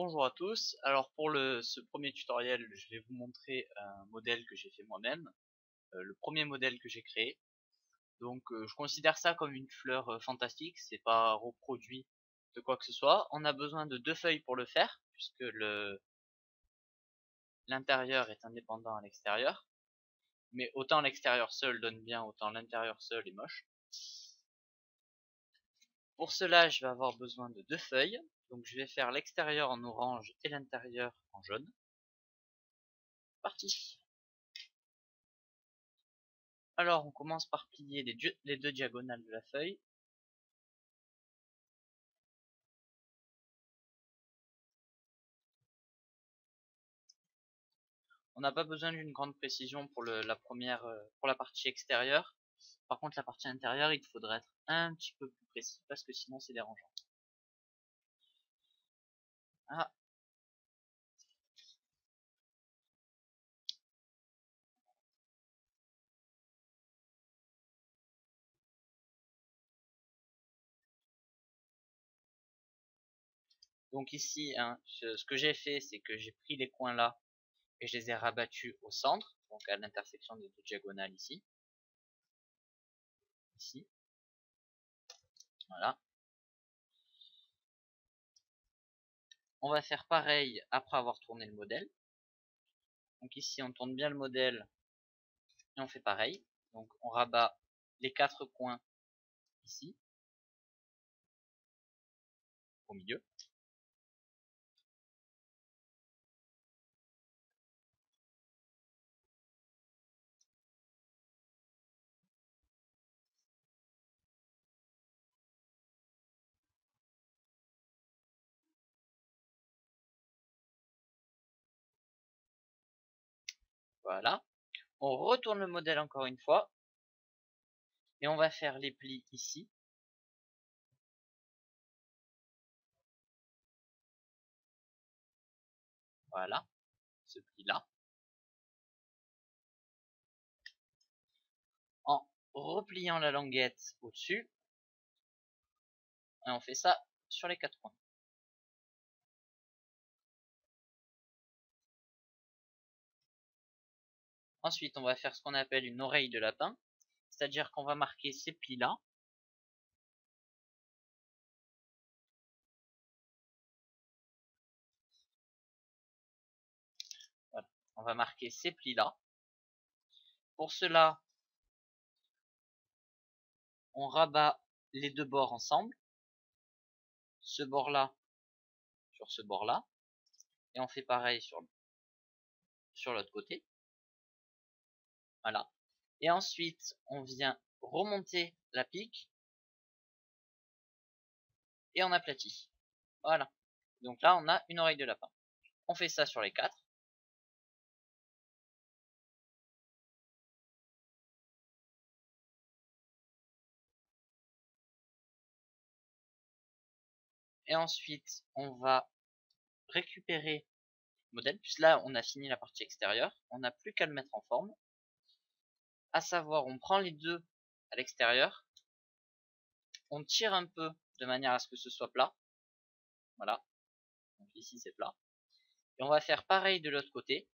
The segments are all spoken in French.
Bonjour à tous, alors pour ce premier tutoriel je vais vous montrer un modèle que j'ai fait moi-même, le premier modèle que j'ai créé. Donc je considère ça comme une fleur fantastique, c'est pas reproduit de quoi que ce soit. On a besoin de 2 feuilles pour le faire, puisque l'intérieur est indépendant à l'extérieur. Mais autant l'extérieur seul donne bien, autant l'intérieur seul est moche. Pour cela je vais avoir besoin de 2 feuilles, donc je vais faire l'extérieur en orange et l'intérieur en jaune. Parti. Alors on commence par plier les deux diagonales de la feuille. On n'a pas besoin d'une grande précision pour pour la partie extérieure. Par contre la partie intérieure il faudrait être un petit peu plus précis parce que sinon c'est dérangeant. Ah. Donc ici, ce que j'ai fait, c'est que j'ai pris les coins là et je les ai rabattus au centre, donc à l'intersection des deux diagonales ici. Ici. Voilà. On va faire pareil après avoir tourné le modèle. Donc ici, on tourne bien le modèle et on fait pareil. Donc on rabat les 4 coins ici, au milieu. Voilà. On retourne le modèle encore une fois. Et on va faire les plis ici. Voilà. Ce pli là. En repliant la languette au-dessus. Et on fait ça sur les 4 coins. Ensuite, on va faire ce qu'on appelle une oreille de lapin. C'est-à-dire qu'on va marquer ces plis là. Voilà. On va marquer ces plis là. Pour cela, on rabat les deux bords ensemble. Ce bord là sur ce bord là. Et on fait pareil sur l'autre côté. Voilà. Et ensuite, on vient remonter la pique. Et on aplatit. Voilà. Donc là, on a une oreille de lapin. On fait ça sur les 4. Et ensuite, on va récupérer le modèle. Puisque là, on a fini la partie extérieure. On n'a plus qu'à le mettre en forme. À savoir, on prend les deux à l'extérieur. On tire un peu de manière à ce que ce soit plat. Voilà. Donc ici, c'est plat. Et on va faire pareil de l'autre côté.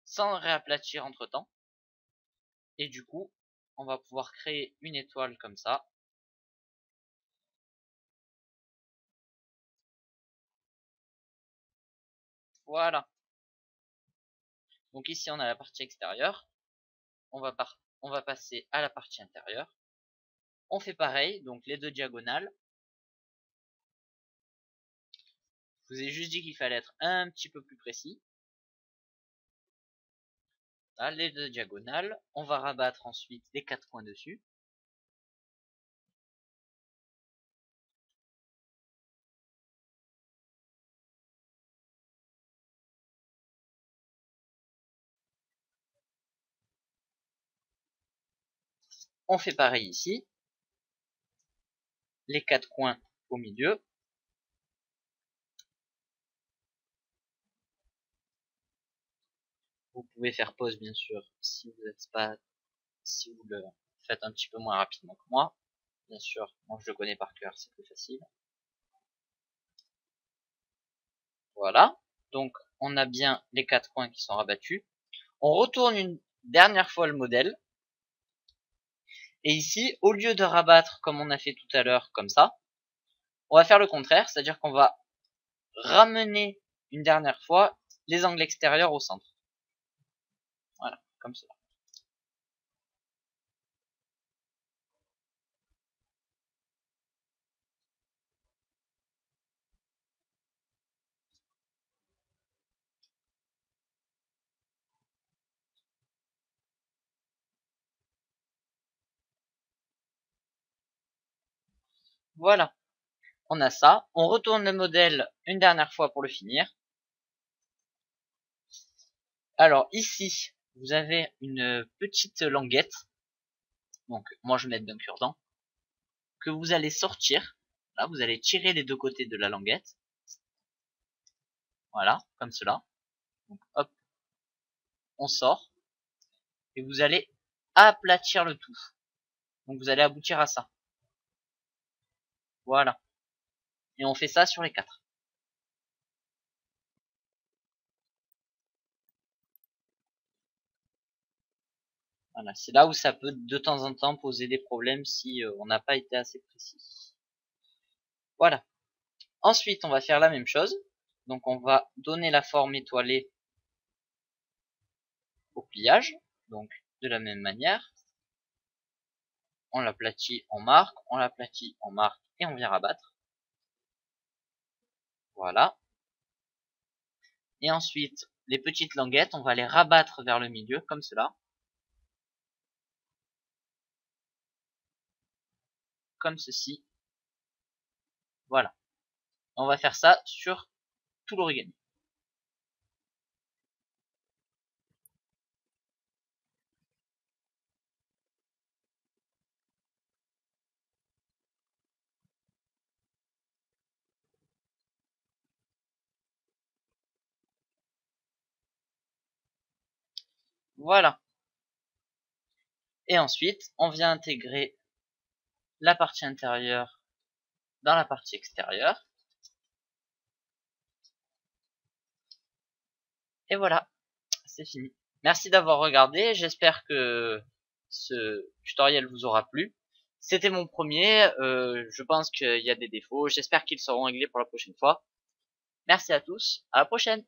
Sans réaplatir entre temps. Et du coup, on va pouvoir créer une étoile comme ça. Voilà. Donc ici, on a la partie extérieure. On va passer à la partie intérieure. On fait pareil, donc les deux diagonales. Je vous ai juste dit qu'il fallait être un petit peu plus précis. Là, les deux diagonales. On va rabattre ensuite les 4 coins dessus. On fait pareil ici. Les 4 coins au milieu. Vous pouvez faire pause bien sûr si vous le faites un petit peu moins rapidement que moi. Bien sûr, moi je le connais par cœur, c'est plus facile. Voilà. Donc, on a bien les 4 coins qui sont rabattus. On retourne une dernière fois le modèle. Et ici, au lieu de rabattre comme on a fait tout à l'heure, comme ça, on va faire le contraire, c'est-à-dire qu'on va ramener une dernière fois les angles extérieurs au centre. Voilà, comme ça. Voilà, on a ça. On retourne le modèle une dernière fois pour le finir. Alors ici, vous avez une petite languette. Donc moi je vais mettre d'un cure-dent. Que vous allez sortir. Là, vous allez tirer les deux côtés de la languette. Voilà, comme cela. Donc hop, on sort. Et vous allez aplatir le tout. Donc vous allez aboutir à ça. Voilà. Et on fait ça sur les 4. Voilà, c'est là où ça peut de temps en temps poser des problèmes si on n'a pas été assez précis. Voilà. Ensuite, on va faire la même chose. Donc on va donner la forme étoilée au pliage. Donc de la même manière. On l'aplatit, on marque, on l'aplatit, on marque et on vient rabattre. Voilà. Et ensuite, les petites languettes, on va les rabattre vers le milieu comme cela. Comme ceci. Voilà. On va faire ça sur tout l'origami. Voilà. Et ensuite, on vient intégrer la partie intérieure dans la partie extérieure. Et voilà, c'est fini. Merci d'avoir regardé, j'espère que ce tutoriel vous aura plu. C'était mon premier, je pense qu'il y a des défauts, j'espère qu'ils seront réglés pour la prochaine fois. Merci à tous, à la prochaine!